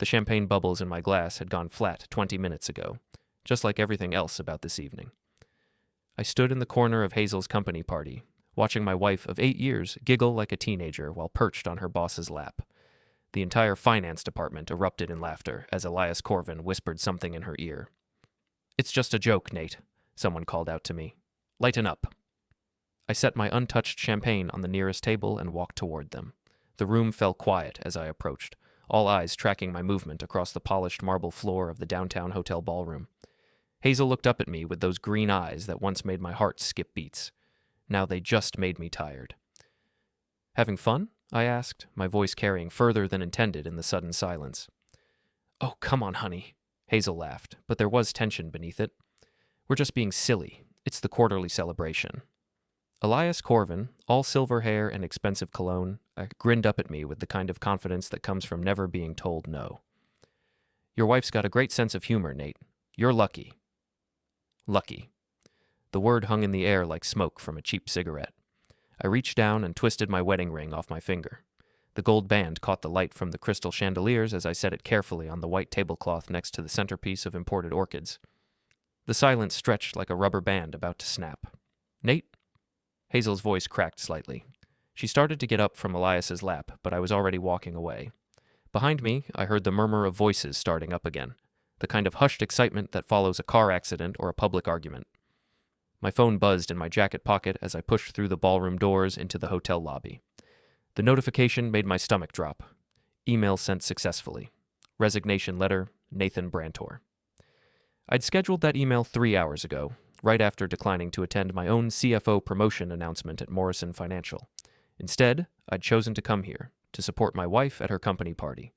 The champagne bubbles in my glass had gone flat 20 minutes ago, just like everything else about this evening. I stood in the corner of Hazel's company party, watching my wife of 8 years giggle like a teenager while perched on her boss's lap. The entire finance department erupted in laughter as Elias Corven whispered something in her ear. "It's just a joke, Nate," someone called out to me. "Lighten up." I set my untouched champagne on the nearest table and walked toward them. The room fell quiet as I approached, all eyes tracking my movement across the polished marble floor of the downtown hotel ballroom. Hazel looked up at me with those green eyes that once made my heart skip beats. Now they just made me tired. "Having fun?" I asked, my voice carrying further than intended in the sudden silence. "Oh, come on, honey," Hazel laughed, but there was tension beneath it. "We're just being silly. It's the quarterly celebration." Elias Corven, all silver hair and expensive cologne, grinned up at me with the kind of confidence that comes from never being told no. "Your wife's got a great sense of humor, Nate. You're lucky." Lucky. The word hung in the air like smoke from a cheap cigarette. I reached down and twisted my wedding ring off my finger. The gold band caught the light from the crystal chandeliers as I set it carefully on the white tablecloth next to the centerpiece of imported orchids. The silence stretched like a rubber band about to snap. "Nate?" Hazel's voice cracked slightly. She started to get up from Elias's lap, but I was already walking away. Behind me, I heard the murmur of voices starting up again, the kind of hushed excitement that follows a car accident or a public argument. My phone buzzed in my jacket pocket as I pushed through the ballroom doors into the hotel lobby. The notification made my stomach drop. Email sent successfully. Resignation letter, Nathan Brantor. I'd scheduled that email 3 hours ago, right after declining to attend my own CFO promotion announcement at Morrison Financial. Instead, I'd chosen to come here, to support my wife at her company party.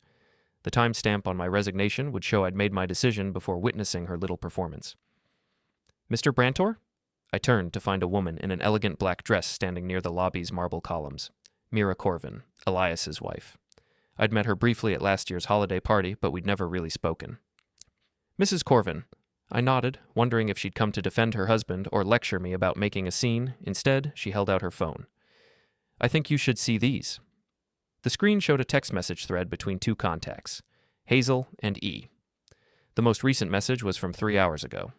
The timestamp on my resignation would show I'd made my decision before witnessing her little performance. "Mr. Brantor?" I turned to find a woman in an elegant black dress standing near the lobby's marble columns. Mira Corven, Elias's wife. I'd met her briefly at last year's holiday party, but we'd never really spoken. "Mrs. Corven." I nodded, wondering if she'd come to defend her husband or lecture me about making a scene. Instead, she held out her phone. "I think you should see these." The screen showed a text message thread between two contacts, Hazel and E. The most recent message was from 3 hours ago.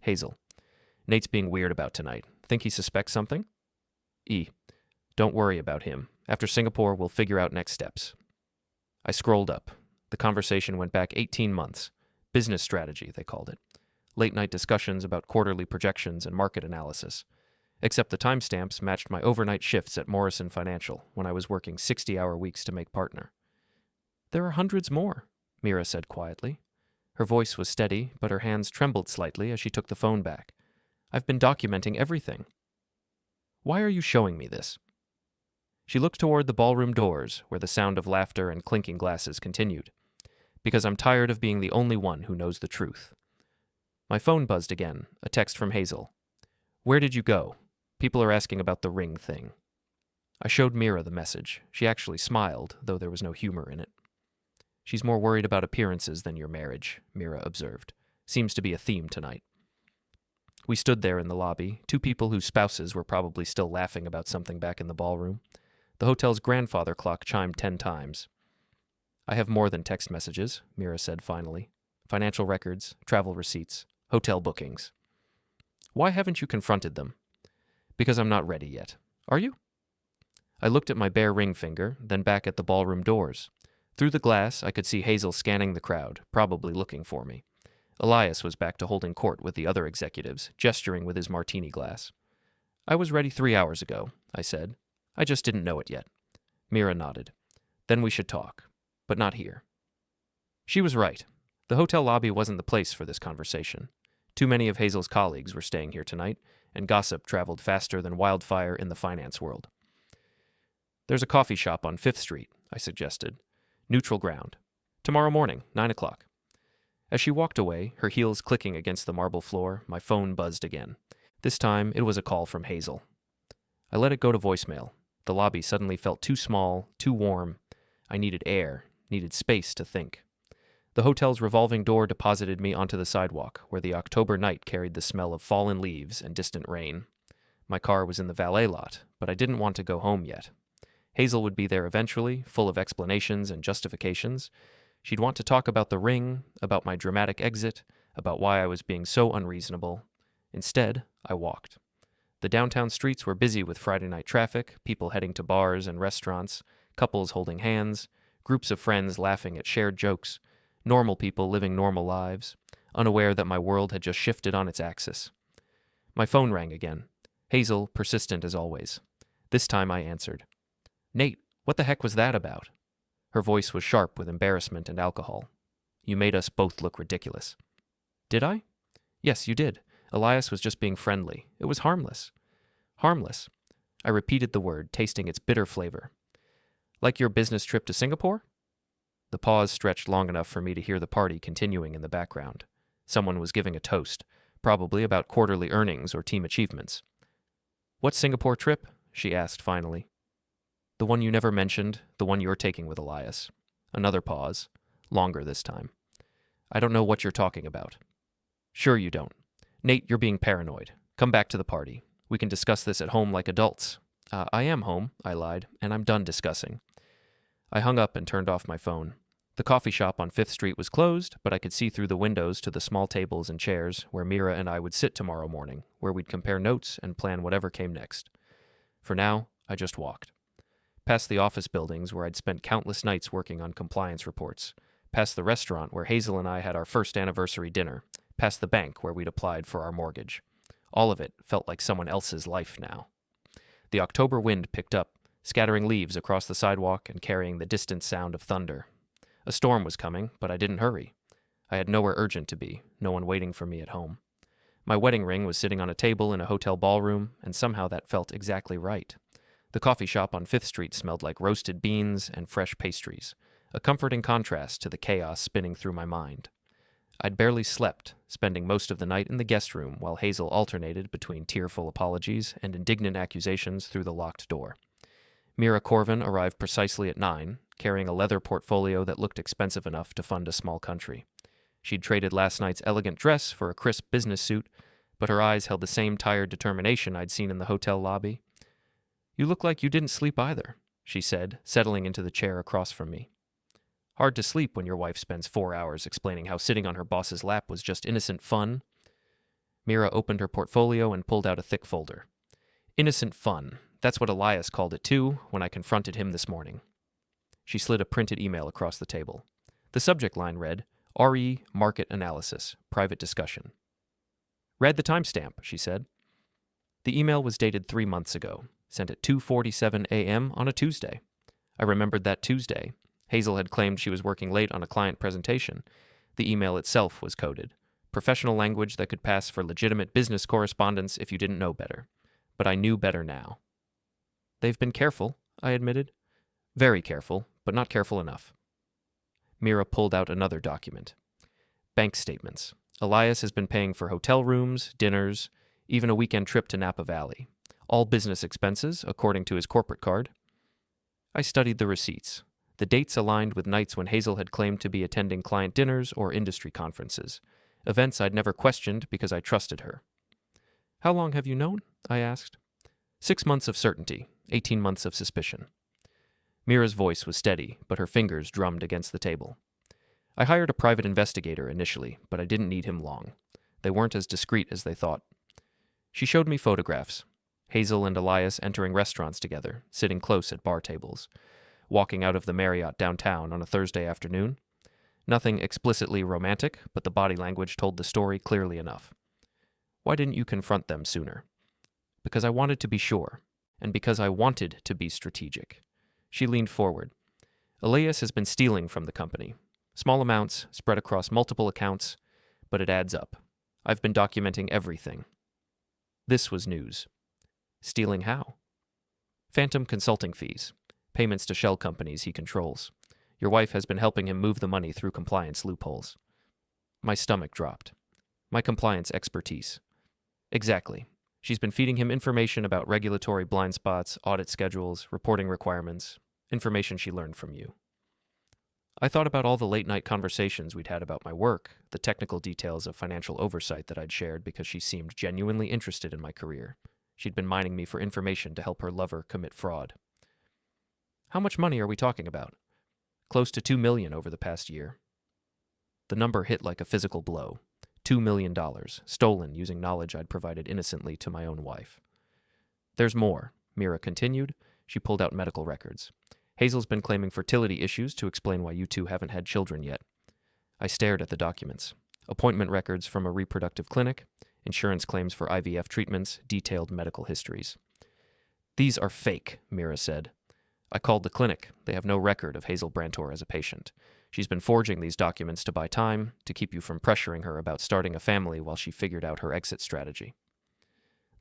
Hazel: "Nate's being weird about tonight. Think he suspects something?" E: "Don't worry about him. After Singapore, we'll figure out next steps." I scrolled up. The conversation went back 18 months. Business strategy, they called it. Late-night discussions about quarterly projections and market analysis. Except the timestamps matched my overnight shifts at Morrison Financial when I was working 60-hour weeks to make partner. "There are hundreds more," Mira said quietly. Her voice was steady, but her hands trembled slightly as she took the phone back. "I've been documenting everything." "Why are you showing me this?" She looked toward the ballroom doors, where the sound of laughter and clinking glasses continued. "Because I'm tired of being the only one who knows the truth." My phone buzzed again, a text from Hazel. "Where did you go? People are asking about the ring thing." I showed Mira the message. She actually smiled, though there was no humor in it. "She's more worried about appearances than your marriage," Mira observed. "Seems to be a theme tonight." We stood there in the lobby, two people whose spouses were probably still laughing about something back in the ballroom. The hotel's grandfather clock chimed 10 times. "I have more than text messages," Mira said finally. "Financial records, travel receipts, hotel bookings." "Why haven't you confronted them?" "Because I'm not ready yet. Are you?" I looked at my bare ring finger, then back at the ballroom doors. Through the glass, I could see Hazel scanning the crowd, probably looking for me. Elias was back to holding court with the other executives, gesturing with his martini glass. "I was ready 3 hours ago," I said. "I just didn't know it yet." Mira nodded. "Then we should talk. But not here." She was right. The hotel lobby wasn't the place for this conversation. Too many of Hazel's colleagues were staying here tonight, and gossip traveled faster than wildfire in the finance world. "There's a coffee shop on 5th Street, I suggested. "Neutral ground. Tomorrow morning, 9 o'clock. As she walked away, her heels clicking against the marble floor, my phone buzzed again. This time, it was a call from Hazel. I let it go to voicemail. The lobby suddenly felt too small, too warm. I needed air, needed space to think. The hotel's revolving door deposited me onto the sidewalk, where the October night carried the smell of fallen leaves and distant rain. My car was in the valet lot, but I didn't want to go home yet. Hazel would be there eventually, full of explanations and justifications. She'd want to talk about the ring, about my dramatic exit, about why I was being so unreasonable. Instead, I walked. The downtown streets were busy with Friday night traffic, people heading to bars and restaurants, couples holding hands, groups of friends laughing at shared jokes, normal people living normal lives, unaware that my world had just shifted on its axis. My phone rang again. Hazel, persistent as always. This time I answered. "Nate, what the heck was that about?" Her voice was sharp with embarrassment and alcohol. "You made us both look ridiculous." "Did I?" "Yes, you did. Elias was just being friendly. It was harmless." "Harmless." I repeated the word, tasting its bitter flavor. "Like your business trip to Singapore?" The pause stretched long enough for me to hear the party continuing in the background. Someone was giving a toast, probably about quarterly earnings or team achievements. "What Singapore trip?" she asked finally. "The one you never mentioned, the one you're taking with Elias." Another pause, longer this time. "I don't know what you're talking about." "Sure you don't. Nate, you're being paranoid. Come back to the party. We can discuss this at home like adults." I am home," I lied, "and I'm done discussing." I hung up and turned off my phone. The coffee shop on 5th Street was closed, but I could see through the windows to the small tables and chairs where Mira and I would sit tomorrow morning, where we'd compare notes and plan whatever came next. For now, I just walked. Past the office buildings where I'd spent countless nights working on compliance reports, past the restaurant where Hazel and I had our first anniversary dinner, past the bank where we'd applied for our mortgage. All of it felt like someone else's life now. The October wind picked up, scattering leaves across the sidewalk and carrying the distant sound of thunder. A storm was coming, but I didn't hurry. I had nowhere urgent to be, no one waiting for me at home. My wedding ring was sitting on a table in a hotel ballroom, and somehow that felt exactly right. The coffee shop on 5th Street smelled like roasted beans and fresh pastries, a comforting contrast to the chaos spinning through my mind. I'd barely slept, spending most of the night in the guest room while Hazel alternated between tearful apologies and indignant accusations through the locked door. Mira Corven arrived precisely at 9, carrying a leather portfolio that looked expensive enough to fund a small country. She'd traded last night's elegant dress for a crisp business suit, but her eyes held the same tired determination I'd seen in the hotel lobby. "You look like you didn't sleep either," she said, settling into the chair across from me. "Hard to sleep when your wife spends 4 hours explaining how sitting on her boss's lap was just innocent fun." Mira opened her portfolio and pulled out a thick folder. "Innocent fun. That's what Elias called it too when I confronted him this morning." She slid a printed email across the table. The subject line read, "RE Market Analysis, Private Discussion." "Read the timestamp," she said. The email was dated 3 months ago, sent at 2:47 a.m. on a Tuesday. I remembered that Tuesday. Hazel had claimed she was working late on a client presentation. The email itself was coded. Professional language that could pass for legitimate business correspondence if you didn't know better. But I knew better now. "They've been careful," I admitted. "Very careful, but not careful enough." Mira pulled out another document. Bank statements. Elias has been paying for hotel rooms, dinners, even a weekend trip to Napa Valley. All business expenses, according to his corporate card. I studied the receipts. The dates aligned with nights when Hazel had claimed to be attending client dinners or industry conferences, events I'd never questioned because I trusted her. "How long have you known?" I asked. 6 months of certainty, 18 months of suspicion. Mira's voice was steady, but her fingers drummed against the table. "I hired a private investigator initially, but I didn't need him long. They weren't as discreet as they thought." She showed me photographs. Hazel and Elias entering restaurants together, sitting close at bar tables, walking out of the Marriott downtown on a Thursday afternoon. Nothing explicitly romantic, but the body language told the story clearly enough. "Why didn't you confront them sooner?" "Because I wanted to be sure, and because I wanted to be strategic." She leaned forward. "Elias has been stealing from the company. Small amounts, spread across multiple accounts, but it adds up. I've been documenting everything." This was news. "Stealing how?" "Phantom consulting fees. Payments to shell companies he controls. Your wife has been helping him move the money through compliance loopholes." My stomach dropped. "My compliance expertise." "Exactly. She's been feeding him information about regulatory blind spots, audit schedules, reporting requirements, information she learned from you." I thought about all the late-night conversations we'd had about my work, the technical details of financial oversight that I'd shared because she seemed genuinely interested in my career. She'd been mining me for information to help her lover commit fraud. "How much money are we talking about?" Close to $2 million over the past year. The number hit like a physical blow. $2 million, stolen using knowledge I'd provided innocently to my own wife. There's more, Mira continued. She pulled out medical records. Hazel's been claiming fertility issues to explain why you two haven't had children yet. I stared at the documents. Appointment records from a reproductive clinic, insurance claims for IVF treatments, detailed medical histories. These are fake, Mira said. I called the clinic. They have no record of Hazel Brantor as a patient. She's been forging these documents to buy time, to keep you from pressuring her about starting a family while she figured out her exit strategy.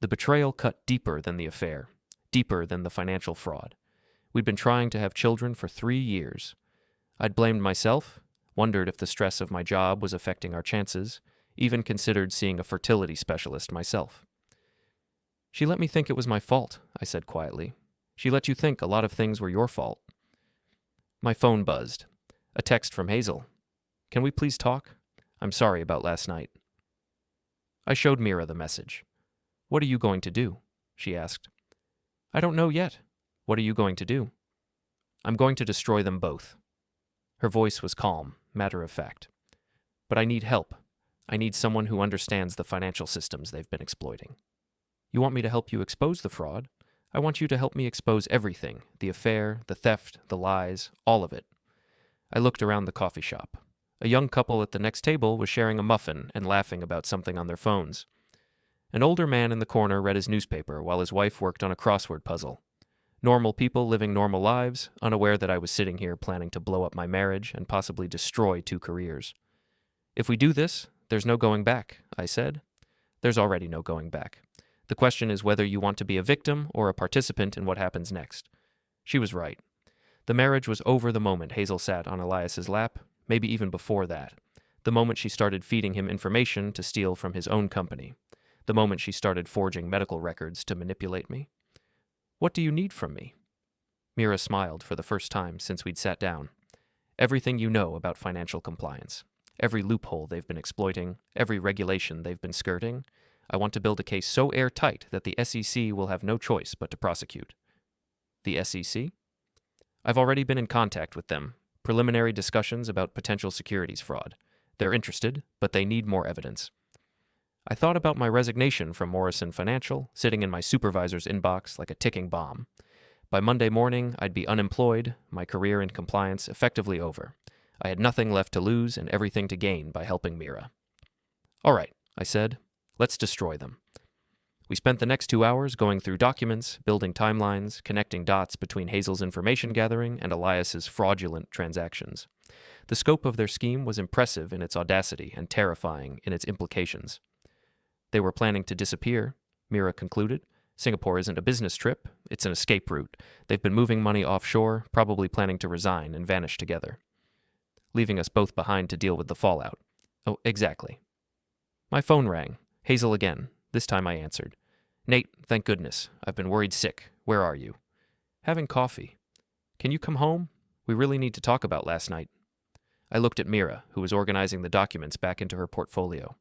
The betrayal cut deeper than the affair, deeper than the financial fraud. We'd been trying to have children for 3 years. I'd blamed myself, wondered if the stress of my job was affecting our chances, even considered seeing a fertility specialist myself. She let me think it was my fault, I said quietly. She let you think a lot of things were your fault. My phone buzzed. A text from Hazel. Can we please talk? I'm sorry about last night. I showed Mira the message. What are you going to do? She asked. I don't know yet. What are you going to do? I'm going to destroy them both. Her voice was calm, matter of fact. But I need help. I need someone who understands the financial systems they've been exploiting. You want me to help you expose the fraud? I want you to help me expose everything, the affair, the theft, the lies, all of it. I looked around the coffee shop. A young couple at the next table was sharing a muffin and laughing about something on their phones. An older man in the corner read his newspaper while his wife worked on a crossword puzzle. Normal people living normal lives, unaware that I was sitting here planning to blow up my marriage and possibly destroy 2 careers. If we do this, there's no going back, I said. There's already no going back. The question is whether you want to be a victim or a participant in what happens next. She was right. The marriage was over the moment Hazel sat on Elias's lap, maybe even before that. The moment she started feeding him information to steal from his own company. The moment she started forging medical records to manipulate me. What do you need from me? Mira smiled for the first time since we'd sat down. Everything you know about financial compliance. Every loophole they've been exploiting, every regulation they've been skirting. I want to build a case so airtight that the SEC will have no choice but to prosecute. The SEC? I've already been in contact with them. Preliminary discussions about potential securities fraud. They're interested, but they need more evidence. I thought about my resignation from Morrison Financial, sitting in my supervisor's inbox like a ticking bomb. By Monday morning, I'd be unemployed, my career in compliance effectively over. I had nothing left to lose and everything to gain by helping Mira. All right, I said. Let's destroy them. We spent the next 2 hours going through documents, building timelines, connecting dots between Hazel's information gathering and Elias's fraudulent transactions. The scope of their scheme was impressive in its audacity and terrifying in its implications. They were planning to disappear, Mira concluded. Singapore isn't a business trip, it's an escape route. They've been moving money offshore, probably planning to resign and vanish together. Leaving us both behind to deal with the fallout. Oh, exactly. My phone rang. Hazel again. This time I answered. Nate, thank goodness. I've been worried sick. Where are you? Having coffee. Can you come home? We really need to talk about last night. I looked at Mira, who was organizing the documents back into her portfolio.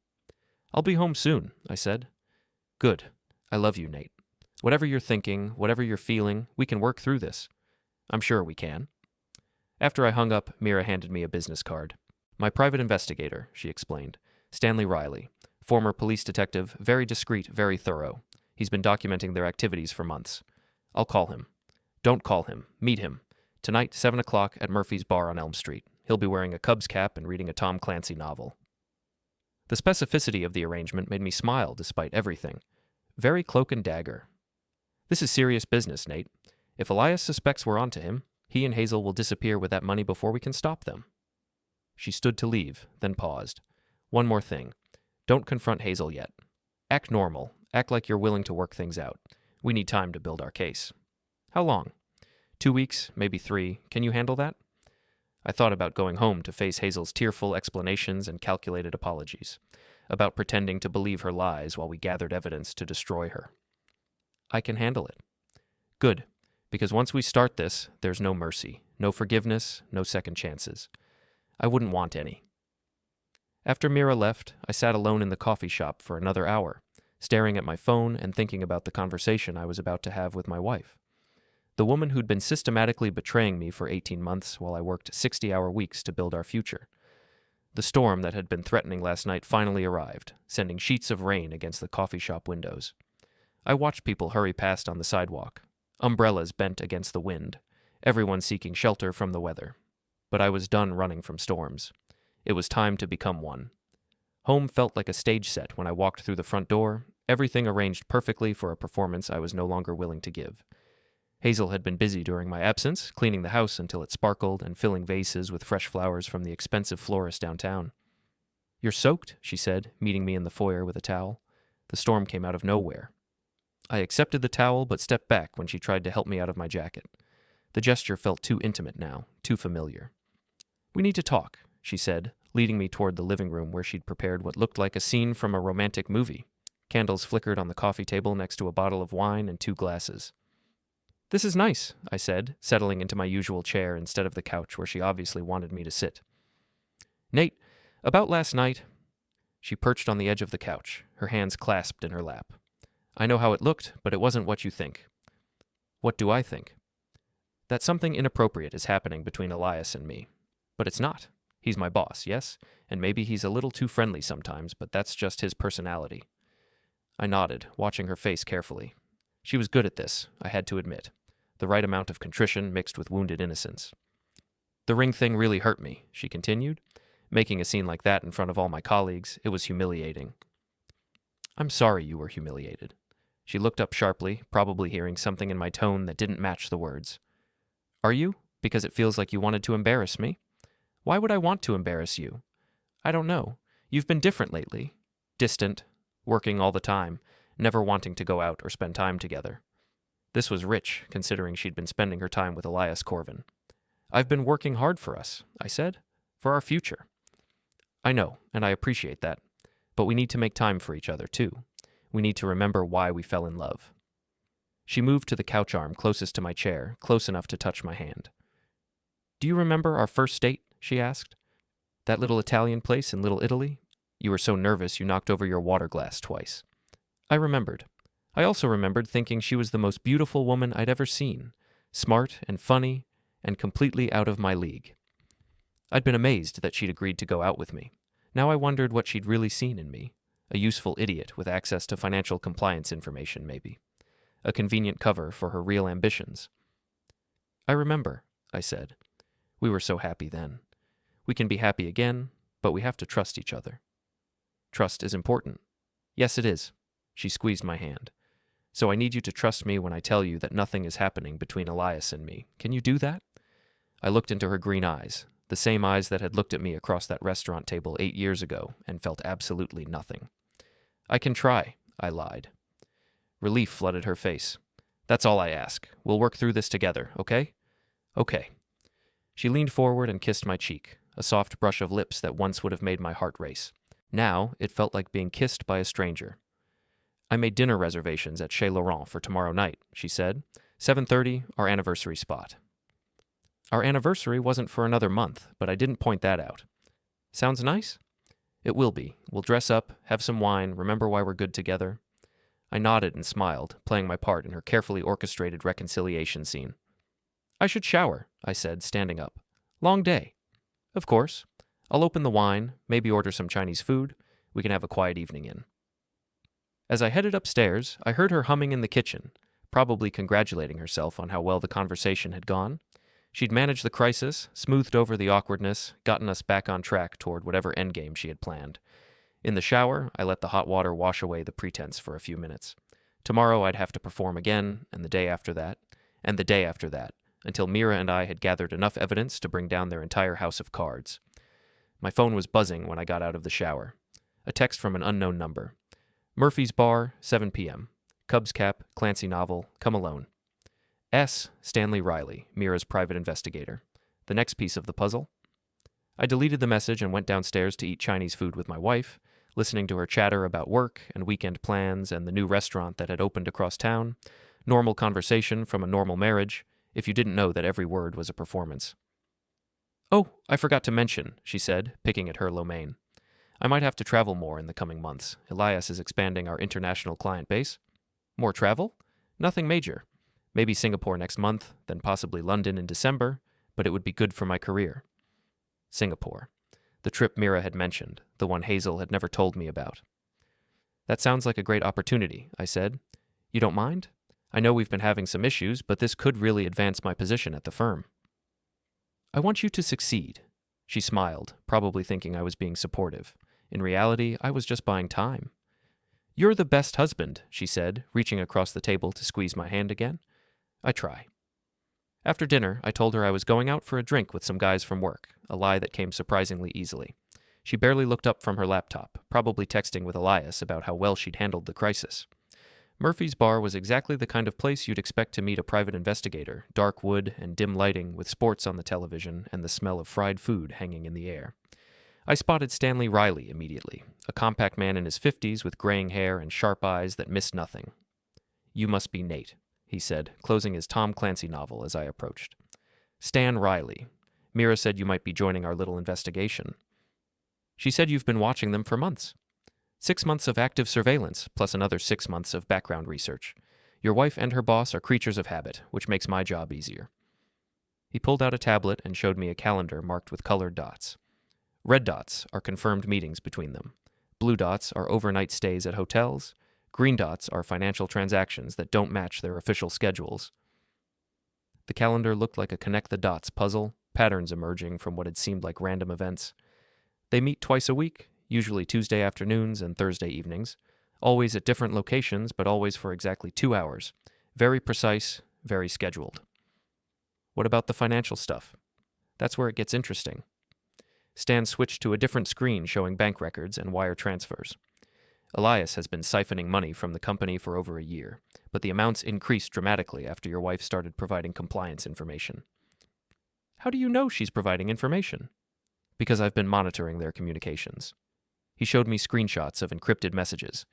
I'll be home soon, I said. Good. I love you, Nate. Whatever you're thinking, whatever you're feeling, we can work through this. I'm sure we can. After I hung up, Mira handed me a business card. My private investigator, she explained. Stanley Riley. Former police detective, very discreet, very thorough. He's been documenting their activities for months. I'll call him. Don't call him. Meet him. Tonight, 7 o'clock at Murphy's Bar on Elm Street. He'll be wearing a Cubs cap and reading a Tom Clancy novel. The specificity of the arrangement made me smile despite everything. Very cloak and dagger. This is serious business, Nate. If Elias suspects we're onto him, he and Hazel will disappear with that money before we can stop them. She stood to leave, then paused. One more thing. Don't confront Hazel yet. Act normal. Act like you're willing to work things out. We need time to build our case. How long? 2 weeks, maybe 3. Can you handle that? I thought about going home to face Hazel's tearful explanations and calculated apologies, about pretending to believe her lies while we gathered evidence to destroy her. I can handle it. Good, because once we start this, there's no mercy, no forgiveness, no second chances. I wouldn't want any. After Mira left, I sat alone in the coffee shop for another hour, staring at my phone and thinking about the conversation I was about to have with my wife. The woman who'd been systematically betraying me for 18 months while I worked 60-hour weeks to build our future. The storm that had been threatening last night finally arrived, sending sheets of rain against the coffee shop windows. I watched people hurry past on the sidewalk, umbrellas bent against the wind, everyone seeking shelter from the weather. But I was done running from storms. It was time to become one. Home felt like a stage set when I walked through the front door, everything arranged perfectly for a performance I was no longer willing to give. Hazel had been busy during my absence, cleaning the house until it sparkled and filling vases with fresh flowers from the expensive florist downtown. "You're soaked," she said, meeting me in the foyer with a towel. The storm came out of nowhere. I accepted the towel but stepped back when she tried to help me out of my jacket. The gesture felt too intimate now, too familiar. "We need to talk," she said, leading me toward the living room where she'd prepared what looked like a scene from a romantic movie. Candles flickered on the coffee table next to a bottle of wine and 2 glasses. "This is nice," I said, settling into my usual chair instead of the couch where she obviously wanted me to sit. "Nate, about last night..." She perched on the edge of the couch, her hands clasped in her lap. "I know how it looked, but it wasn't what you think." "What do I think?" "That something inappropriate is happening between Elias and me. But it's not. He's my boss, yes? And maybe he's a little too friendly sometimes, but that's just his personality." I nodded, watching her face carefully. She was good at this, I had to admit. The right amount of contrition mixed with wounded innocence. "The ring thing really hurt me," she continued. Making a scene like that in front of all my colleagues, it was humiliating. "I'm sorry you were humiliated." She looked up sharply, probably hearing something in my tone that didn't match the words. "Are you? Because it feels like you wanted to embarrass me?" "Why would I want to embarrass you?" "I don't know. You've been different lately. Distant, working all the time, never wanting to go out or spend time together." This was rich, considering she'd been spending her time with Elias Corven. "I've been working hard for us," I said. "For our future." "I know, and I appreciate that. But we need to make time for each other, too. We need to remember why we fell in love." She moved to the couch arm closest to my chair, close enough to touch my hand. "Do you remember our first date?" she asked. "That little Italian place in Little Italy? You were so nervous you knocked over your water glass twice." I remembered. I also remembered thinking she was the most beautiful woman I'd ever seen, smart and funny, and completely out of my league. I'd been amazed that she'd agreed to go out with me. Now I wondered what she'd really seen in me. A useful idiot with access to financial compliance information, maybe. A convenient cover for her real ambitions. "I remember," I said. "We were so happy then. We can be happy again, but we have to trust each other." "Trust is important." "Yes, it is." She squeezed my hand. "So I need you to trust me when I tell you that nothing is happening between Elias and me. Can you do that?" I looked into her green eyes, the same eyes that had looked at me across that restaurant table 8 years ago, and felt absolutely nothing. "I can try," I lied. Relief flooded her face. "That's all I ask. We'll work through this together, okay?" "Okay." She leaned forward and kissed my cheek, a soft brush of lips that once would have made my heart race. Now it felt like being kissed by a stranger. "I made dinner reservations at Chez Laurent for tomorrow night," she said. 7:30, our anniversary spot. Our anniversary wasn't for another month, but I didn't point that out. "Sounds nice?" "It will be. We'll dress up, have some wine, remember why we're good together." I nodded and smiled, playing my part in her carefully orchestrated reconciliation scene. "I should shower," I said, standing up. "Long day." "Of course. I'll open the wine, maybe order some Chinese food. We can have a quiet evening in." As I headed upstairs, I heard her humming in the kitchen, probably congratulating herself on how well the conversation had gone. She'd managed the crisis, smoothed over the awkwardness, gotten us back on track toward whatever endgame she had planned. In the shower, I let the hot water wash away the pretense for a few minutes. Tomorrow I'd have to perform again, and the day after that, and the day after that, until Mira and I had gathered enough evidence to bring down their entire house of cards. My phone was buzzing when I got out of the shower. A text from an unknown number. "Murphy's Bar, 7 p.m. Cubs cap, Clancy novel, come alone." S. Stanley Riley, Mira's private investigator. The next piece of the puzzle. I deleted the message and went downstairs to eat Chinese food with my wife, listening to her chatter about work and weekend plans and the new restaurant that had opened across town. Normal conversation from a normal marriage, if you didn't know that every word was a performance. "Oh, I forgot to mention," she said, picking at her lo mein. "I might have to travel more in the coming months. Elias is expanding our international client base." "More travel?" "Nothing major. Maybe Singapore next month, then possibly London in December, but it would be good for my career. Singapore. The trip Mira had mentioned, the one Hazel had never told me about. That sounds like a great opportunity, I said. You don't mind? I know we've been having some issues, but this could really advance my position at the firm. I want you to succeed. She smiled, probably thinking I was being supportive. In reality, I was just buying time. You're the best husband, she said, reaching across the table to squeeze my hand again. I try. After dinner, I told her I was going out for a drink with some guys from work, a lie that came surprisingly easily. She barely looked up from her laptop, probably texting with Elias about how well she'd handled the crisis. Murphy's Bar was exactly the kind of place you'd expect to meet a private investigator, dark wood and dim lighting with sports on the television and the smell of fried food hanging in the air. I spotted Stanley Riley immediately, a compact man in his 50s with graying hair and sharp eyes that missed nothing. You must be Nate, he said, closing his Tom Clancy novel as I approached. Stan Riley. Mira said you might be joining our little investigation. She said you've been watching them for months. 6 months of active surveillance, plus another 6 months of background research. Your wife and her boss are creatures of habit, which makes my job easier. He pulled out a tablet and showed me a calendar marked with colored dots. Red dots are confirmed meetings between them. Blue dots are overnight stays at hotels. Green dots are financial transactions that don't match their official schedules. The calendar looked like a connect-the-dots puzzle, patterns emerging from what had seemed like random events. They meet twice a week, usually Tuesday afternoons and Thursday evenings, always at different locations, but always for exactly 2 hours. Very precise, very scheduled. What about the financial stuff? That's where it gets interesting. Stan switched to a different screen showing bank records and wire transfers. Elias has been siphoning money from the company for over a year, but the amounts increased dramatically after your wife started providing compliance information. How do you know she's providing information? Because I've been monitoring their communications. He showed me screenshots of encrypted messages.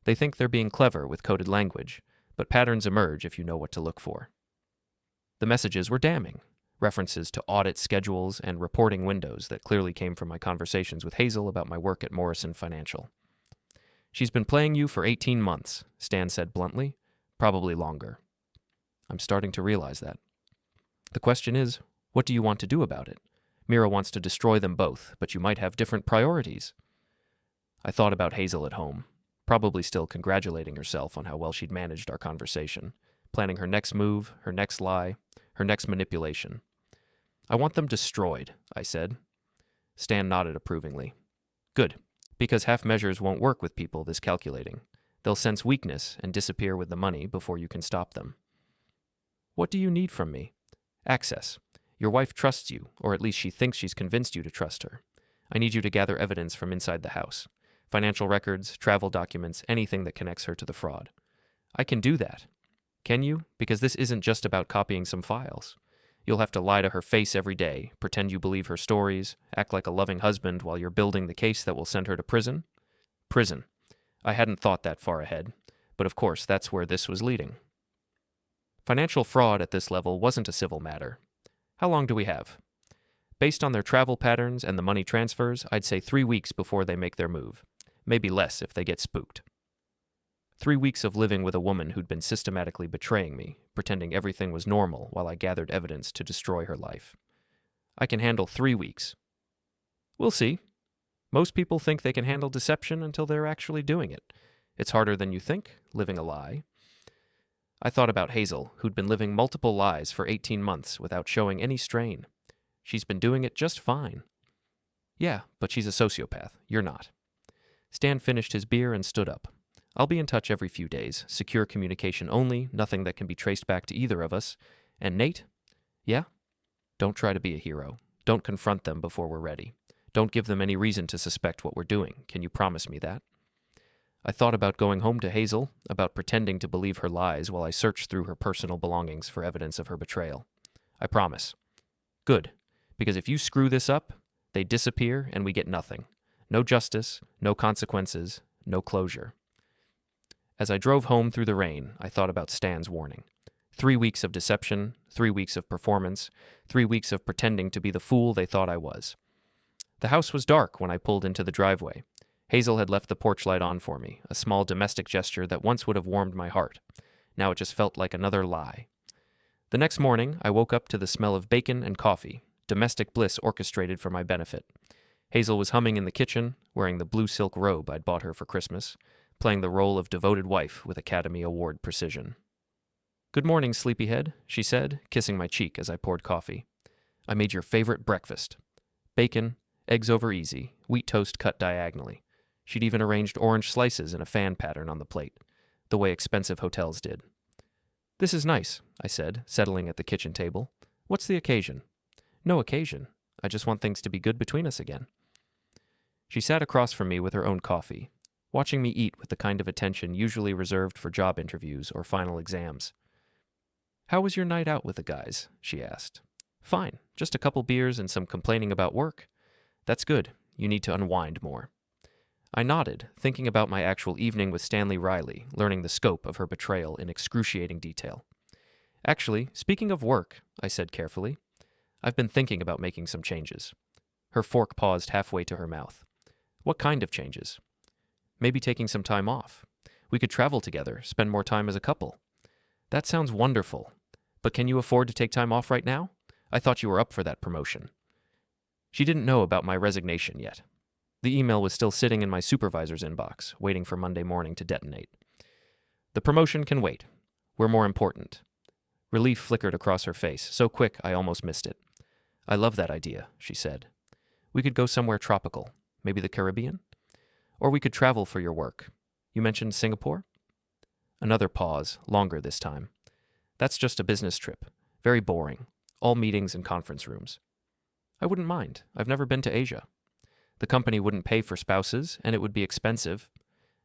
They think they're being clever with coded language, but patterns emerge if you know what to look for. The messages were damning. References to audit schedules and reporting windows that clearly came from my conversations with Hazel about my work at Morrison Financial. She's been playing you for 18 months, Stan said bluntly. Probably longer. I'm starting to realize that. The question is, what do you want to do about it? Mira wants to destroy them both, but you might have different priorities. I thought about Hazel at home, probably still congratulating herself on how well she'd managed our conversation, planning her next move, her next lie, her next manipulation. I want them destroyed, I said. Stan nodded approvingly. Good, because half measures won't work with people this calculating. They'll sense weakness and disappear with the money before you can stop them. What do you need from me? Access. Your wife trusts you, or at least she thinks she's convinced you to trust her. I need you to gather evidence from inside the house. Financial records, travel documents, anything that connects her to the fraud. I can do that. Can you? Because this isn't just about copying some files. You'll have to lie to her face every day, pretend you believe her stories, act like a loving husband while you're building the case that will send her to prison. Prison. I hadn't thought that far ahead, but of course that's where this was leading. Financial fraud at this level wasn't a civil matter. How long do we have? Based on their travel patterns and the money transfers, I'd say 3 weeks before they make their move. Maybe less if they get spooked. 3 weeks of living with a woman who'd been systematically betraying me, pretending everything was normal while I gathered evidence to destroy her life. I can handle 3 weeks. We'll see. Most people think they can handle deception until they're actually doing it. It's harder than you think, living a lie. I thought about Hazel, who'd been living multiple lies for 18 months without showing any strain. She's been doing it just fine. Yeah, but she's a sociopath. You're not. Stan finished his beer and stood up. I'll be in touch every few days. Secure communication only, nothing that can be traced back to either of us. And Nate? Yeah? Don't try to be a hero. Don't confront them before we're ready. Don't give them any reason to suspect what we're doing. Can you promise me that? I thought about going home to Hazel, about pretending to believe her lies while I searched through her personal belongings for evidence of her betrayal. I promise. Good, because if you screw this up, they disappear and we get nothing. No justice, no consequences, no closure. As I drove home through the rain, I thought about Stan's warning. 3 weeks of deception, 3 weeks of performance, 3 weeks of pretending to be the fool they thought I was. The house was dark when I pulled into the driveway. Hazel had left the porch light on for me, a small domestic gesture that once would have warmed my heart. Now it just felt like another lie. The next morning, I woke up to the smell of bacon and coffee, domestic bliss orchestrated for my benefit. Hazel was humming in the kitchen, wearing the blue silk robe I'd bought her for Christmas, playing the role of devoted wife with Academy Award precision. "Good morning, sleepyhead," she said, kissing my cheek as I poured coffee. "I made your favorite breakfast. Bacon, eggs over easy, wheat toast cut diagonally. She'd even arranged orange slices in a fan pattern on the plate, the way expensive hotels did." "This is nice," I said, settling at the kitchen table. "What's the occasion?" "No occasion. I just want things to be good between us again." She sat across from me with her own coffee, watching me eat with the kind of attention usually reserved for job interviews or final exams. "How was your night out with the guys?" she asked. "Fine. Just a couple beers and some complaining about work. That's good. You need to unwind more." I nodded, thinking about my actual evening with Stanley Riley, learning the scope of her betrayal in excruciating detail. "Actually, speaking of work," I said carefully, "I've been thinking about making some changes." Her fork paused halfway to her mouth. "What kind of changes?" "Maybe taking some time off. We could travel together, spend more time as a couple." "That sounds wonderful. But can you afford to take time off right now? I thought you were up for that promotion." She didn't know about my resignation yet. The email was still sitting in my supervisor's inbox, waiting for Monday morning to detonate. "The promotion can wait. We're more important." Relief flickered across her face, so quick I almost missed it. "I love that idea," she said. "We could go somewhere tropical, maybe the Caribbean? Or we could travel for your work. You mentioned Singapore?" Another pause, longer this time. "That's just a business trip. Very boring. All meetings and conference rooms." "I wouldn't mind. I've never been to Asia." "The company wouldn't pay for spouses, and it would be expensive."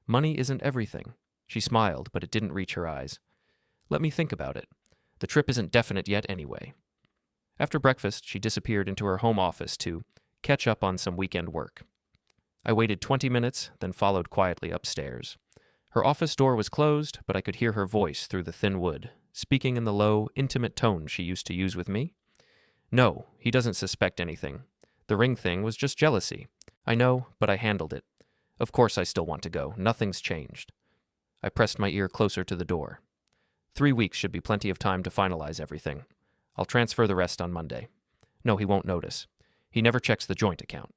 "Money isn't everything." She smiled, but it didn't reach her eyes. "Let me think about it. The trip isn't definite yet anyway." After breakfast, she disappeared into her home office to catch up on some weekend work. I waited 20 minutes, then followed quietly upstairs. Her office door was closed, but I could hear her voice through the thin wood, speaking in the low, intimate tone she used to use with me. "No, he doesn't suspect anything. The ring thing was just jealousy. I know, but I handled it. Of course I still want to go. Nothing's changed." I pressed my ear closer to the door. 3 weeks should be plenty of time to finalize everything. I'll transfer the rest on Monday. No, he won't notice. He never checks the joint account.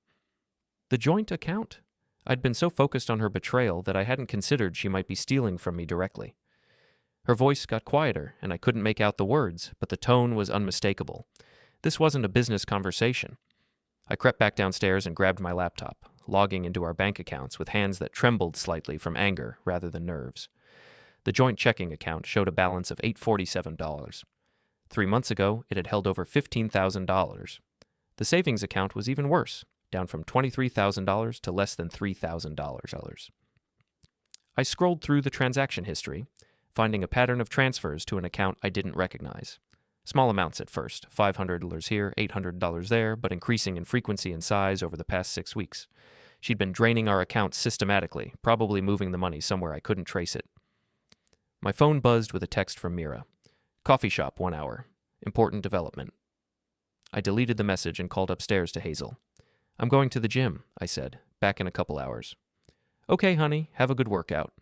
The joint account? I'd been so focused on her betrayal that I hadn't considered she might be stealing from me directly. Her voice got quieter, and I couldn't make out the words, but the tone was unmistakable. This wasn't a business conversation. I crept back downstairs and grabbed my laptop, logging into our bank accounts with hands that trembled slightly from anger rather than nerves. The joint checking account showed a balance of $847. 3 months ago, it had held over $15,000. The savings account was even worse, down from $23,000 to less than $3,000. I scrolled through the transaction history, finding a pattern of transfers to an account I didn't recognize. Small amounts at first, $500 here, $800 there, but increasing in frequency and size over the past 6 weeks. She'd been draining our accounts systematically, probably moving the money somewhere I couldn't trace it. My phone buzzed with a text from Mira. "Coffee shop, 1 hour. Important development." I deleted the message and called upstairs to Hazel. "I'm going to the gym," I said, "back in a couple hours." "Okay, honey, have a good workout."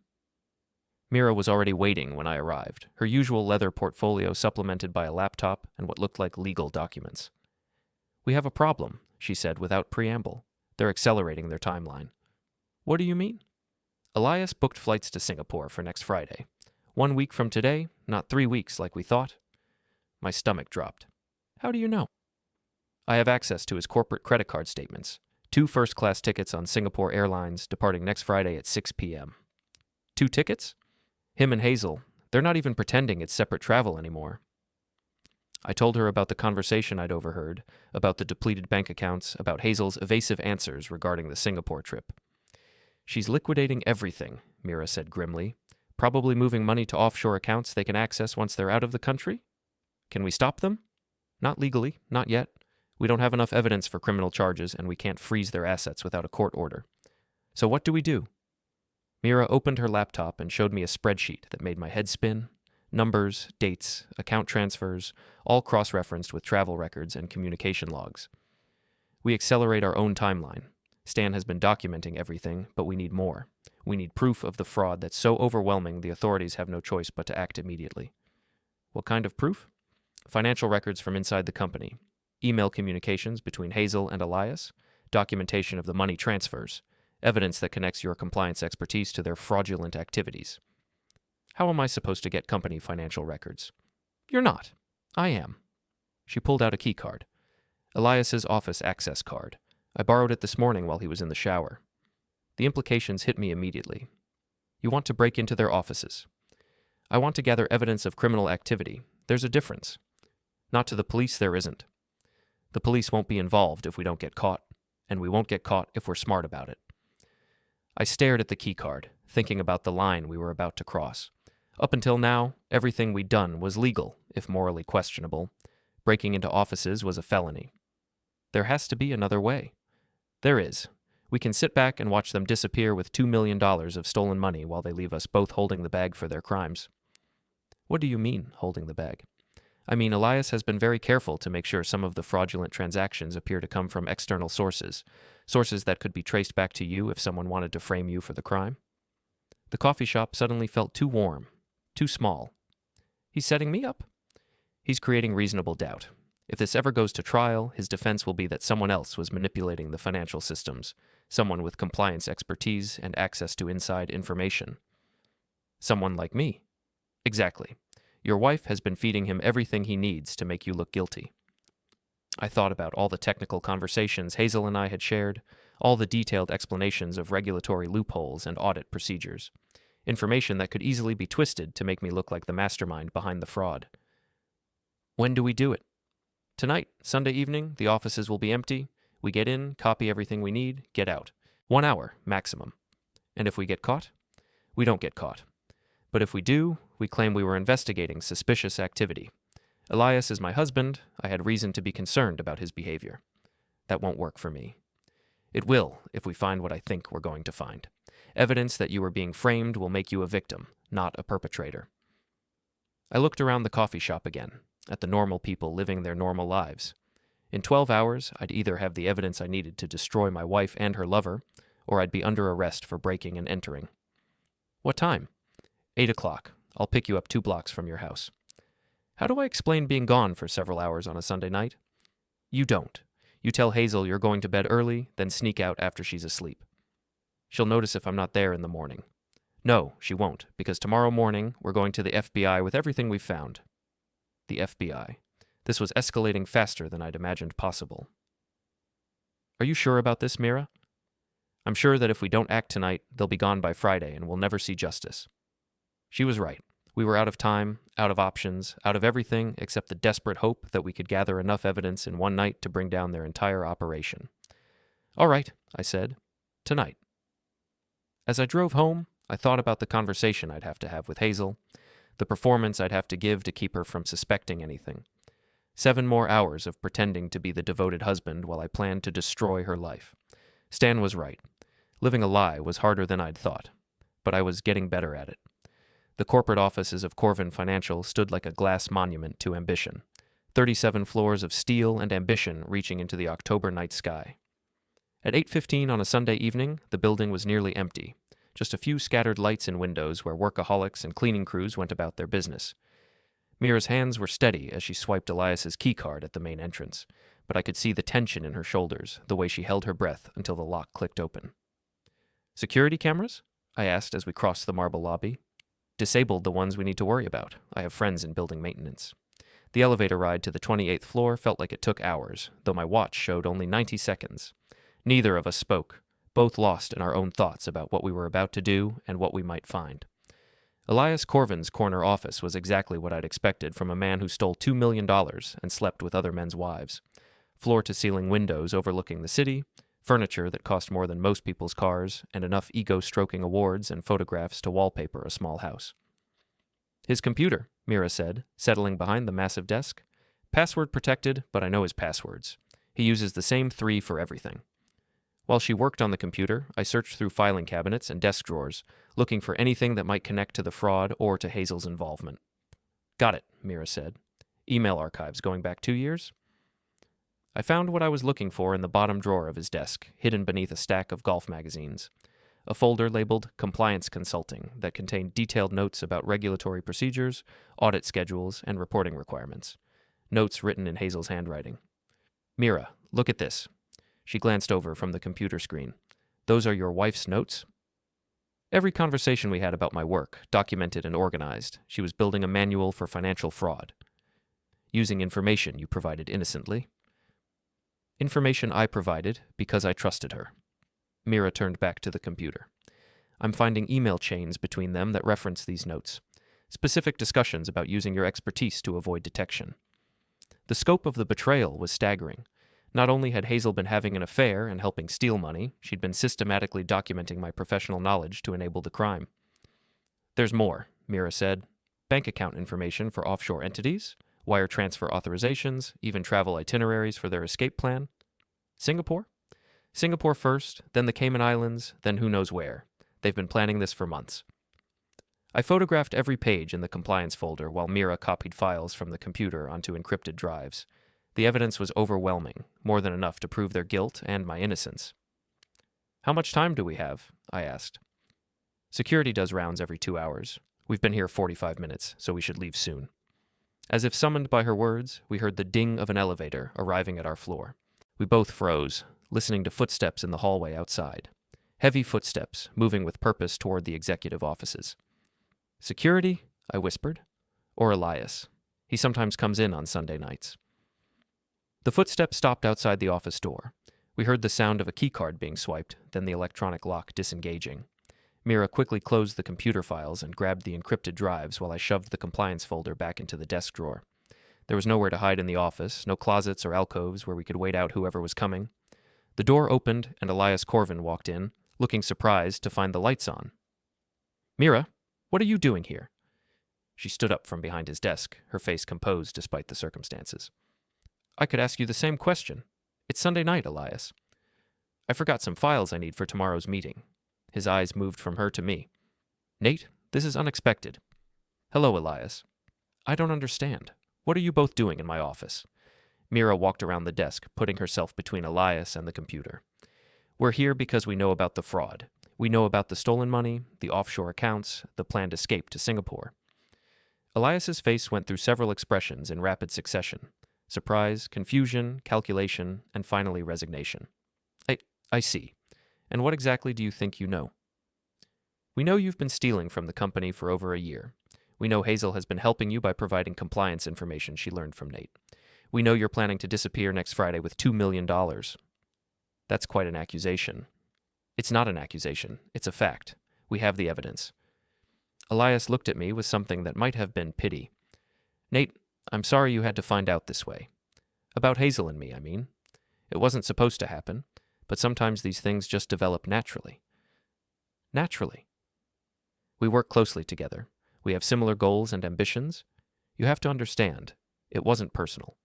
Mira was already waiting when I arrived, her usual leather portfolio supplemented by a laptop and what looked like legal documents. "We have a problem," she said without preamble. "They're accelerating their timeline." "What do you mean?" "Elias booked flights to Singapore for next Friday. 1 week from today, not 3 weeks like we thought." My stomach dropped. "How do you know?" "I have access to his corporate credit card statements. 2 first-class tickets on Singapore Airlines departing next Friday at 6 p.m. 2 tickets? Him and Hazel, they're not even pretending it's separate travel anymore." I told her about the conversation I'd overheard, about the depleted bank accounts, about Hazel's evasive answers regarding the Singapore trip. "She's liquidating everything," Mira said grimly. "Probably moving money to offshore accounts they can access once they're out of the country? Can we stop them?" "Not legally, not yet. We don't have enough evidence for criminal charges, and we can't freeze their assets without a court order. So what do we do?" Mira opened her laptop and showed me a spreadsheet that made my head spin. Numbers, dates, account transfers, all cross-referenced with travel records and communication logs. "We accelerate our own timeline. Stan has been documenting everything, but we need more. We need proof of the fraud that's so overwhelming the authorities have no choice but to act immediately." "What kind of proof?" financial records from inside the company, email communications between Hazel and Elias, documentation of the money transfers, evidence that connects your compliance expertise to their fraudulent activities. How am I supposed to get company financial records? You're not. I am. She pulled out a key card. Elias's office access card. I borrowed it this morning while he was in the shower. The implications hit me immediately. You want to break into their offices. I want to gather evidence of criminal activity. There's a difference. Not to the police, there isn't. The police won't be involved if we don't get caught, and we won't get caught if we're smart about it. I stared at the key card, thinking about the line we were about to cross. Up until now, everything we'd done was legal, if morally questionable. Breaking into offices was a felony. There has to be another way. There is. We can sit back and watch them disappear with $2 million of stolen money while they leave us both holding the bag for their crimes. What do you mean, holding the bag? I mean, Elias has been very careful to make sure some of the fraudulent transactions appear to come from external sources, sources that could be traced back to you if someone wanted to frame you for the crime. The coffee shop suddenly felt too warm, too small. He's setting me up? He's creating reasonable doubt. If this ever goes to trial, his defense will be that someone else was manipulating the financial systems, someone with compliance expertise and access to inside information. Someone like me. Exactly. Your wife has been feeding him everything he needs to make you look guilty. I thought about all the technical conversations Hazel and I had shared, all the detailed explanations of regulatory loopholes and audit procedures, information that could easily be twisted to make me look like the mastermind behind the fraud. When do we do it? Tonight, Sunday evening, the offices will be empty. We get in, copy everything we need, get out. 1 hour, maximum. And if we get caught? We don't get caught. But if we do, we claim we were investigating suspicious activity. Elias is my husband. I had reason to be concerned about his behavior. That won't work for me. It will, if we find what I think we're going to find. Evidence that you are being framed will make you a victim, not a perpetrator. I looked around the coffee shop again, at the normal people living their normal lives. In 12 hours, I'd either have the evidence I needed to destroy my wife and her lover, or I'd be under arrest for breaking and entering. What time? 8 o'clock. I'll pick you up 2 blocks from your house. How do I explain being gone for several hours on a Sunday night? You don't. You tell Hazel you're going to bed early, then sneak out after she's asleep. She'll notice if I'm not there in the morning. No, she won't, because tomorrow morning we're going to the FBI with everything we've found. The FBI. This was escalating faster than I'd imagined possible. Are you sure about this, Mira? I'm sure that if we don't act tonight, they'll be gone by Friday and we'll never see justice. She was right. We were out of time, out of options, out of everything except the desperate hope that we could gather enough evidence in one night to bring down their entire operation. All right, I said. Tonight. As I drove home, I thought about the conversation I'd have to have with Hazel, the performance I'd have to give to keep her from suspecting anything. 7 more hours of pretending to be the devoted husband while I planned to destroy her life. Stan was right. Living a lie was harder than I'd thought, but I was getting better at it. The corporate offices of Corven Financial stood like a glass monument to ambition, 37 floors of steel and ambition reaching into the October night sky. At 8:15 on a Sunday evening, the building was nearly empty, just a few scattered lights in windows where workaholics and cleaning crews went about their business. Mira's hands were steady as she swiped Elias's keycard at the main entrance, but I could see the tension in her shoulders, the way she held her breath until the lock clicked open. Security cameras? I asked as we crossed the marble lobby. Disabled the ones we need to worry about. I have friends in building maintenance. The elevator ride to the 28th floor felt like it took hours, though my watch showed only 90 seconds. Neither of us spoke, both lost in our own thoughts about what we were about to do and what we might find. Elias Corven's corner office was exactly what I'd expected from a man who stole $2 million and slept with other men's wives. Floor-to-ceiling windows overlooking the city, furniture that cost more than most people's cars, and enough ego-stroking awards and photographs to wallpaper a small house. His computer, Mira said, settling behind the massive desk. Password protected, but I know his passwords. He uses the same 3 for everything. While she worked on the computer, I searched through filing cabinets and desk drawers, looking for anything that might connect to the fraud or to Hazel's involvement. Got it, Mira said. Email archives going back 2 years? I found what I was looking for in the bottom drawer of his desk, hidden beneath a stack of golf magazines. A folder labeled Compliance Consulting that contained detailed notes about regulatory procedures, audit schedules, and reporting requirements. notes written in Hazel's handwriting. "Mira, look at this." She glanced over from the computer screen. "Those are your wife's notes?" Every conversation we had about my work, documented and organized. She was building a manual for financial fraud. Using information you provided innocently. Information I provided because I trusted her. Mira turned back to the computer. "I'm finding email chains between them that reference these notes. Specific discussions about using your expertise to avoid detection." The scope of the betrayal was staggering. Not only had Hazel been having an affair and helping steal money, she'd been systematically documenting my professional knowledge to enable the crime. "There's more," Mira said. "Bank account information for offshore entities, wire transfer authorizations, even travel itineraries for their escape plan. Singapore? Singapore first, then the Cayman Islands, then who knows where. They've been planning this for months." I photographed every page in the compliance folder while Mira copied files from the computer onto encrypted drives. The evidence was overwhelming, more than enough to prove their guilt and my innocence. "How much time do we have?" I asked. "Security does rounds every 2 hours. We've been here 45 minutes, so we should leave soon." As if summoned by her words, we heard the ding of an elevator arriving at our floor. We both froze, listening to footsteps in the hallway outside. Heavy footsteps, moving with purpose toward the executive offices. "Security?" I whispered. "Or Elias. He sometimes comes in on Sunday nights." The footsteps stopped outside the office door. We heard the sound of a keycard being swiped, then the electronic lock disengaging. Mira quickly closed the computer files and grabbed the encrypted drives while I shoved the compliance folder back into the desk drawer. There was nowhere to hide in the office, no closets or alcoves where we could wait out whoever was coming. The door opened and Elias Corven walked in, looking surprised to find the lights on. "Mira, what are you doing here?" She stood up from behind his desk, her face composed despite the circumstances. "I could ask you the same question. It's Sunday night, Elias." "I forgot some files I need for tomorrow's meeting." His eyes moved from her to me. "Nate, this is unexpected." "Hello, Elias." "I don't understand. What are you both doing in my office?" Mira walked around the desk, putting herself between Elias and the computer. "We're here because we know about the fraud. We know about the stolen money, the offshore accounts, the planned escape to Singapore." Elias's face went through several expressions in rapid succession. Surprise, confusion, calculation, and finally resignation. I see. And what exactly do you think you know?" "We know you've been stealing from the company for over a year. We know Hazel has been helping you by providing compliance information she learned from Nate. We know you're planning to disappear next Friday with $2 million. That's quite an accusation." "It's not an accusation. It's a fact. We have the evidence." Elias looked at me with something that might have been pity. "Nate, I'm sorry you had to find out this way. About Hazel and me, I mean. It wasn't supposed to happen, but sometimes these things just develop naturally." "Naturally?" "We work closely together. We have similar goals and ambitions. You have to understand, it wasn't personal.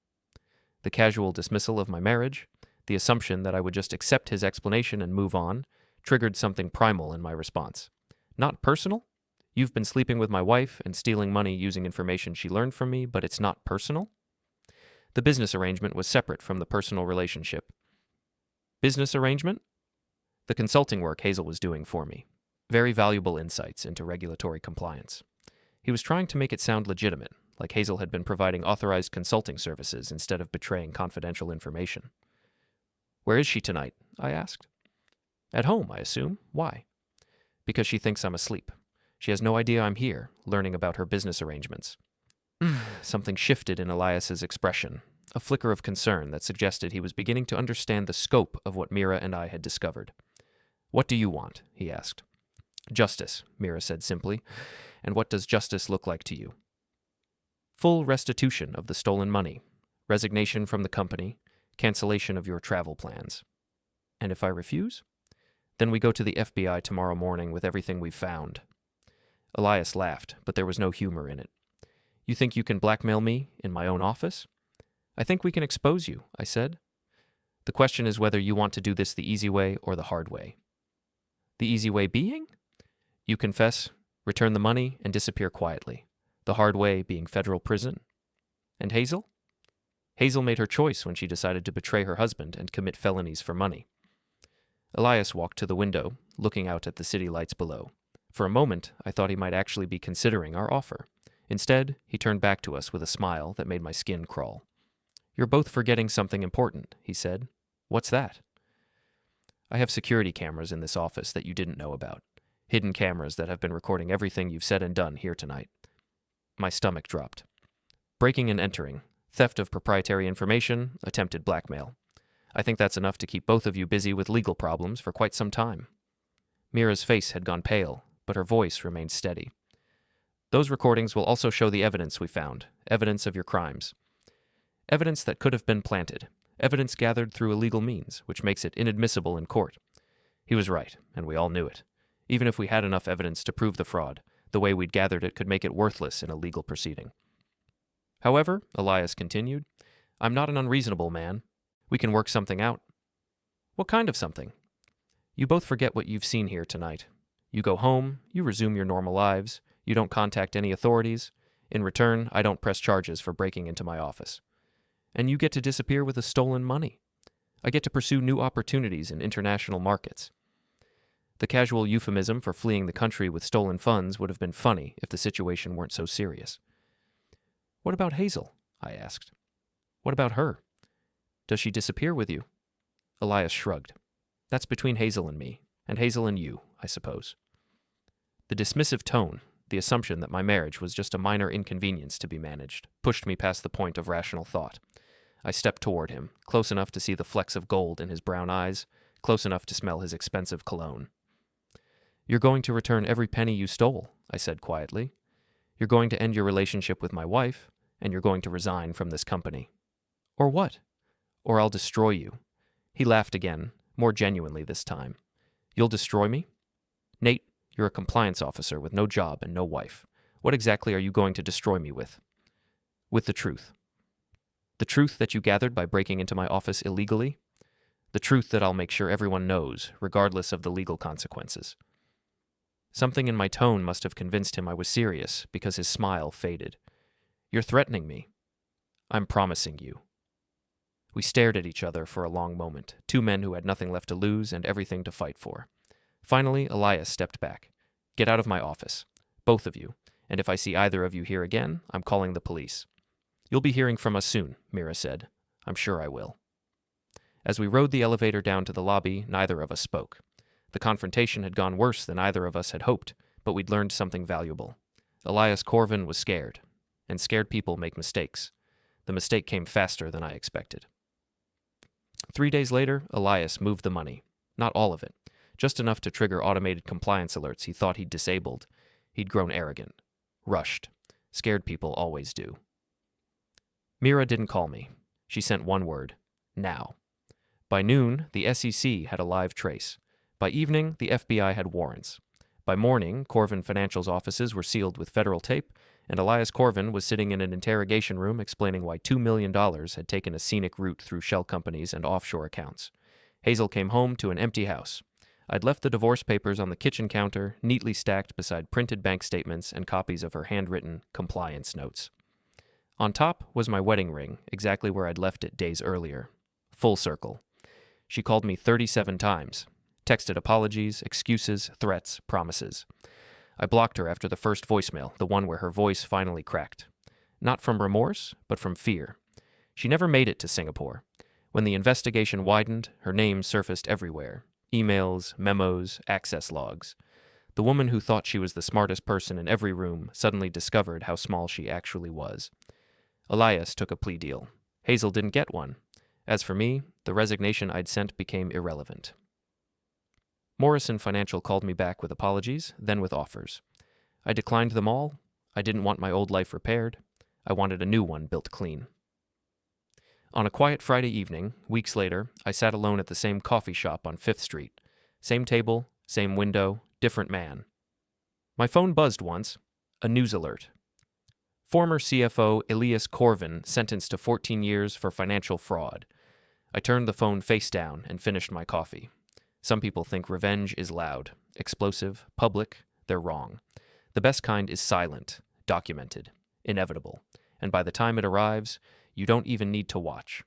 The casual dismissal of my marriage, the assumption that I would just accept his explanation and move on, triggered something primal in my response. Not personal? You've been sleeping with my wife and stealing money using information she learned from me, but it's not personal? The business arrangement was separate from the personal relationship." "Business arrangement?" "The consulting work Hazel was doing for me. Very valuable insights into regulatory compliance." He was trying to make it sound legitimate, like Hazel had been providing authorized consulting services instead of betraying confidential information. "Where is she tonight?" I asked. "At home, I assume. Why?" "Because she thinks I'm asleep. She has no idea I'm here, learning about her business arrangements." Something shifted in Elias's expression, a flicker of concern that suggested he was beginning to understand the scope of what Mira and I had discovered. "What do you want?" he asked. "Justice," Mira said simply. "And what does justice look like to you?" "Full restitution of the stolen money, resignation from the company, cancellation of your travel plans." "And if I refuse?" "Then we go to the FBI tomorrow morning with everything we've found." Elias laughed, but there was no humor in it. "You think you can blackmail me in my own office?" "I think we can expose you," I said. "The question is whether you want to do this the easy way or the hard way." "The easy way being?" "You confess, return the money, and disappear quietly. The hard way being federal prison." "And Hazel?" "Hazel made her choice when she decided to betray her husband and commit felonies for money." Elias walked to the window, looking out at the city lights below. For a moment, I thought he might actually be considering our offer. Instead, he turned back to us with a smile that made my skin crawl. You're both forgetting something important, he said. What's that? I have security cameras in this office that you didn't know about. Hidden cameras that have been recording everything you've said and done here tonight. My stomach dropped. Breaking and entering, theft of proprietary information, attempted blackmail. I think that's enough to keep both of you busy with legal problems for quite some time. Mira's face had gone pale, but her voice remained steady. Those recordings will also show the evidence we found, evidence of your crimes. Evidence that could have been planted, evidence gathered through illegal means, which makes it inadmissible in court. He was right, and we all knew it. Even if we had enough evidence to prove the fraud, the way we'd gathered it could make it worthless in a legal proceeding. However, Elias continued, I'm not an unreasonable man. We can work something out. What kind of something? You both forget what you've seen here tonight. You go home, you resume your normal lives, you don't contact any authorities. In return, I don't press charges for breaking into my office. And you get to disappear with the stolen money. I get to pursue new opportunities in international markets. The casual euphemism for fleeing the country with stolen funds would have been funny if the situation weren't so serious. What about Hazel? I asked. What about her? Does she disappear with you? Elias shrugged. That's between Hazel and me, and Hazel and you, I suppose. The dismissive tone, the assumption that my marriage was just a minor inconvenience to be managed, pushed me past the point of rational thought. I stepped toward him, close enough to see the flecks of gold in his brown eyes, close enough to smell his expensive cologne. You're going to return every penny you stole, I said quietly. You're going to end your relationship with my wife, and you're going to resign from this company. Or what? Or I'll destroy you. He laughed again, more genuinely this time. You'll destroy me? Nate, you're a compliance officer with no job and no wife. What exactly are you going to destroy me with? With the truth. The truth that you gathered by breaking into my office illegally? The truth that I'll make sure everyone knows, regardless of the legal consequences. Something in my tone must have convinced him I was serious, because his smile faded. You're threatening me. I'm promising you. We stared at each other for a long moment, two men who had nothing left to lose and everything to fight for. Finally, Elias stepped back. Get out of my office, both of you, and if I see either of you here again, I'm calling the police. You'll be hearing from us soon, Mira said. I'm sure I will. As we rode the elevator down to the lobby, neither of us spoke. The confrontation had gone worse than either of us had hoped, but we'd learned something valuable. Elias Corven was scared, and scared people make mistakes. The mistake came faster than I expected. 3 days later, Elias moved the money. Not all of it. Just enough to trigger automated compliance alerts he thought he'd disabled. He'd grown arrogant. Rushed. Scared people always do. Mira didn't call me. She sent one word. Now. By noon, the SEC had a live trace. By evening, the FBI had warrants. By morning, Corven Financial's offices were sealed with federal tape, and Elias Corven was sitting in an interrogation room explaining why $2 million had taken a scenic route through shell companies and offshore accounts. Hazel came home to an empty house. I'd left the divorce papers on the kitchen counter, neatly stacked beside printed bank statements and copies of her handwritten compliance notes. On top was my wedding ring, exactly where I'd left it days earlier. Full circle. She called me 37 times. Texted apologies, excuses, threats, promises. I blocked her after the first voicemail, the one where her voice finally cracked. Not from remorse, but from fear. She never made it to Singapore. When the investigation widened, her name surfaced everywhere. Emails, memos, access logs. The woman who thought she was the smartest person in every room suddenly discovered how small she actually was. Elias took a plea deal. Hazel didn't get one. As for me, the resignation I'd sent became irrelevant. Morrison Financial called me back with apologies, then with offers. I declined them all. I didn't want my old life repaired. I wanted a new one built clean. On a quiet Friday evening, weeks later, I sat alone at the same coffee shop on 5th Street. Same table, same window, different man. My phone buzzed once. A news alert. Former CFO Elias Corven sentenced to 14 years for financial fraud. I turned the phone face down and finished my coffee. Some people think revenge is loud, explosive, public. They're wrong. The best kind is silent, documented, inevitable, and by the time it arrives, you don't even need to watch.